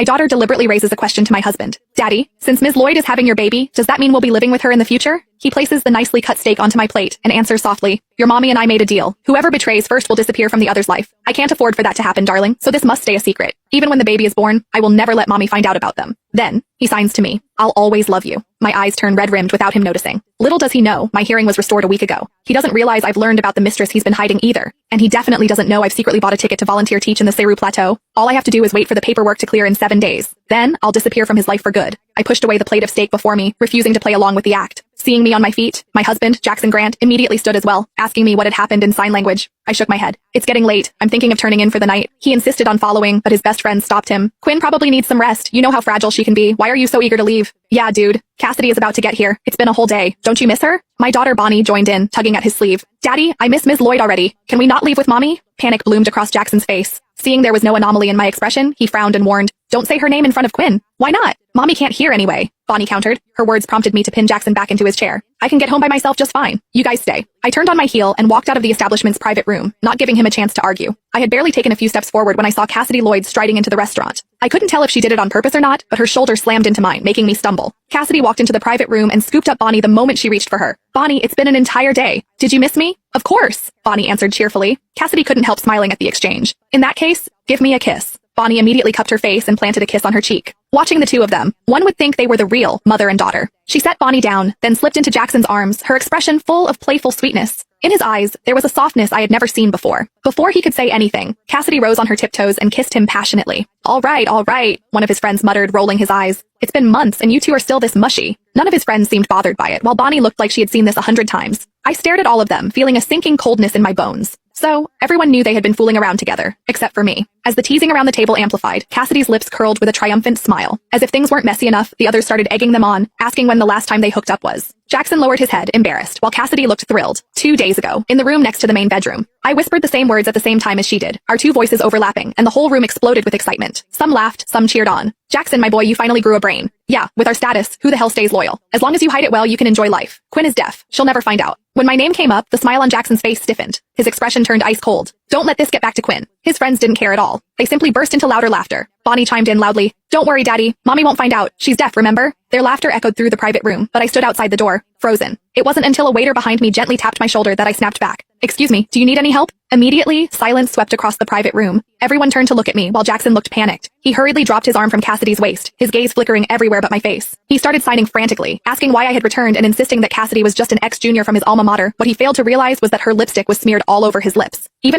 My daughter deliberately raises a question to my husband. Daddy, since Ms. Lloyd is having your baby, does that mean we'll be living with her in the future? He places the nicely cut steak onto my plate and answers softly, your mommy and I made a deal. Whoever betrays first will disappear from the other's life. I can't afford for that to happen, darling, so this must stay a secret. Even when the baby is born, I will never let mommy find out about them. Then, he signs to me, I'll always love you. My eyes turn red-rimmed without him noticing. Little does he know, my hearing was restored a week ago. He doesn't realize I've learned about the mistress he's been hiding either. And he definitely doesn't know I've secretly bought a ticket to volunteer teach in the Seru Plateau. All I have to do is wait for the paperwork to clear in 7 days. Then, I'll disappear from his life for good. I pushed away the plate of steak before me, refusing to play along with the act. Seeing me on my feet, my husband, Jackson Grant, immediately stood as well, asking me what had happened in sign language. I shook my head. It's getting late. I'm thinking of turning in for the night. He insisted on following, but his best friend stopped him. Quinn probably needs some rest. You know how fragile she can be. Why are you so eager to leave? Yeah, dude. Cassidy is about to get here. It's been a whole day. Don't you miss her? My daughter Bonnie joined in, tugging at his sleeve. Daddy, I miss Ms. Lloyd already. Can we not leave with mommy? Panic bloomed across Jackson's face. Seeing there was no anomaly in my expression, he frowned and warned, don't say her name in front of Quinn. Why not? Mommy can't hear anyway. Bonnie countered. Her words prompted me to pin Jackson back into his chair. I can get home by myself just fine. You guys stay. I turned on my heel and walked out of the establishment's private room, not giving him a chance to argue. I had barely taken a few steps forward when I saw Cassidy Lloyd striding into the restaurant. I couldn't tell if she did it on purpose or not, but her shoulder slammed into mine, making me stumble. Cassidy walked into the private room and scooped up Bonnie the moment she reached for her. Bonnie, it's been an entire day. Did you miss me? Of course, Bonnie answered cheerfully. Cassidy couldn't help smiling at the exchange. In that case, give me a kiss. Bonnie immediately cupped her face and planted a kiss on her cheek. Watching the two of them, one would think they were the real mother and daughter. She set Bonnie down, then slipped into Jackson's arms, her expression full of playful sweetness. In his eyes, there was a softness I had never seen before. Before he could say anything, Cassidy rose on her tiptoes and kissed him passionately. All right, one of his friends muttered, rolling his eyes. It's been months and you two are still this mushy. None of his friends seemed bothered by it, while Bonnie looked like she had seen this 100 times. I stared at all of them, feeling a sinking coldness in my bones. So, everyone knew they had been fooling around together, except for me. As the teasing around the table amplified, Cassidy's lips curled with a triumphant smile. As if things weren't messy enough, the others started egging them on, asking when the last time they hooked up was. Jackson lowered his head, embarrassed, while Cassidy looked thrilled. 2 days ago, in the room next to the main bedroom. I whispered the same words at the same time as she did, our two voices overlapping, and the whole room exploded with excitement. Some laughed, some cheered on. Jackson, my boy, you finally grew a brain. Yeah, with our status, who the hell stays loyal? As long as you hide it well, you can enjoy life. Quinn is deaf. She'll never find out. When my name came up, the smile on Jackson's face stiffened. His expression turned ice cold. Don't let this get back to Quinn. His friends didn't care at all. They simply burst into louder laughter. Bonnie chimed in loudly. Don't worry, Daddy. Mommy won't find out. She's deaf, remember? Their laughter echoed through the private room, but I stood outside the door, frozen. It wasn't until a waiter behind me gently tapped my shoulder that I snapped back. Excuse me, do you need any help? Immediately, silence swept across the private room. Everyone turned to look at me while Jackson looked panicked. He hurriedly dropped his arm from Cassidy's waist, his gaze flickering everywhere but my face. He started signing frantically, asking why I had returned and insisting that Cassidy was just an ex-junior from his alma mater. What he failed to realize was that her lipstick was smeared all over his lips. Even